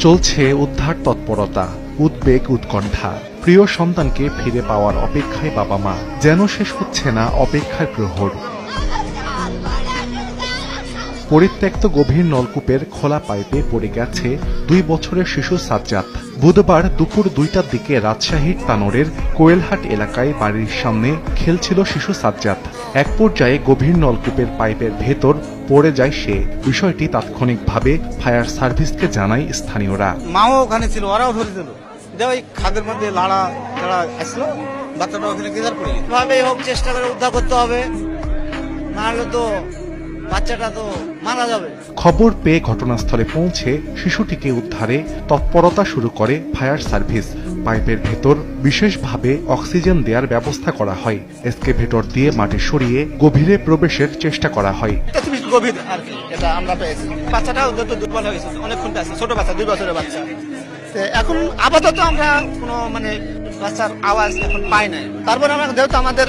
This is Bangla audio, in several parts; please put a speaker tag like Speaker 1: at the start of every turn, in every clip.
Speaker 1: চলছে উদ্ধার তৎপরতা, উদ্বেগ, উৎকণ্ঠা। প্রিয় সন্তানকে ফিরে পাওয়ার অপেক্ষায় বাবা মা, যেন শেষ হচ্ছে না অপেক্ষার প্রহর। পরিত্যক্ত গভীর নলকূপের খোলা পাইপে পড়ে গেছে 2 বছরের শিশু সাজ্জাদ। বুধবার দুপুর 2টার দিকে রাজশাহীর তানোরের কোয়েলহাট এলাকায় বাড়ির সামনে খেলছিল শিশু সাজ্জাদ। এক পর্যায়ে গভীর নলকূপের পাইপের ভেতর পড়ে যায় সে। বিষয়টি তাৎক্ষণিকভাবে ফায়ার সার্ভিসকে জানায় স্থানীয়রা।
Speaker 2: মাও ওখানে ছিল, ওরাও ধরেছিল, ওই খাদের মধ্যে লাড়া আসলো, বাচ্চাটা ওখানে গেজার পড়ে ভাবে হোক চেষ্টা করে উদ্ধার করতে হবে, না হলে তো বাচ্চাটা তো মারা যাবে।
Speaker 1: খবর পেয়ে ঘটনাস্থলে পৌঁছে শিশুটিকে উদ্ধারে তৎপরতা শুরু করে ফায়ার সার্ভিস। পাইপের ভেতর বিশেষভাবে অক্সিজেন দেওয়ার ব্যবস্থা করা হয়। এসকেভেটর দিয়ে মাটি সরিয়ে গভীরে প্রবেশের চেষ্টা করা হয়।
Speaker 2: গভীর আর কি, এটা আমরা পেয়েছি। বাচ্চাটা যত দুর্বল হয়ে গেছে, অনেকক্ষণ আছে, ছোট বাচ্চা, 2 বছরের বাচ্চা। এখন আপাতত আমরা কোনো বাচ্চার আওয়াজ এখন পাই নাই। তারপরে আমরা যেহেতু আমাদের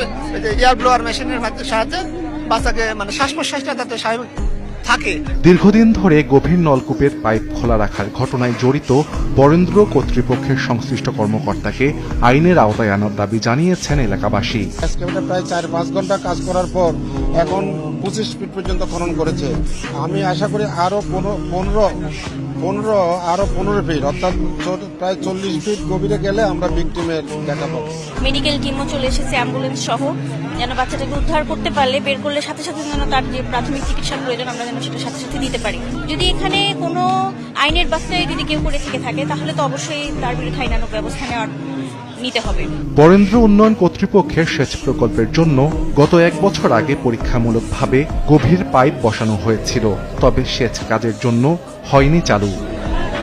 Speaker 2: এয়ার ব্লোয়ার মেশিনের সাহায্যে বাচ্চাকে শ্বাস প্রশ্বাসটা যাতে স্বাভাবিক থাকে।
Speaker 1: দীর্ঘদিন ধরে গভীর নলকূপের পাইপ খোলা রাখার ঘটনায় জড়িত বরেন্দ্র কর্তৃপক্ষের সংশ্লিষ্ট কর্মকর্তাকে আইনের আওতায় আনার দাবি জানিয়েছেন এলাকাবাসী।
Speaker 3: প্রায় 4-5 ঘন্টা কাজ করার পর এখন 25 ফিট পর্যন্ত খনন করেছে। আমি আশা করি আরো 15 ফিট, অর্থাৎ প্রায় 40 ফিট গভীরে গেলে আমরা ভিকটিমের দেখা পাবো।
Speaker 4: মেডিকেল টিমও চলে এসেছে, অ্যাম্বুলেন্স সহ, যেন বাচ্চাটাকে উদ্ধার করতে পারলে, বের করলে সাথে সাথে যেন তার যে প্রাথমিক চিকিৎসার প্রয়োজন আমরা যেন সেটা সাথে সাথে দিতে পারি। যদি এখানে কোনো আইনের বাস্তবে যদি কেউ করে থেকে থাকে, তাহলে তো অবশ্যই তার বিরুদ্ধে আইনানুগ ব্যবস্থা নিতে হবে।
Speaker 1: বরেন্দ্র উন্নয়ন কর্তৃপক্ষের সেচ প্রকল্পের জন্য গত 1 বছর আগে পরীক্ষামূলকভাবে গভীর পাইপ বসানো হয়েছিল, তবে সেচ কাজের জন্য হয়নি চালু।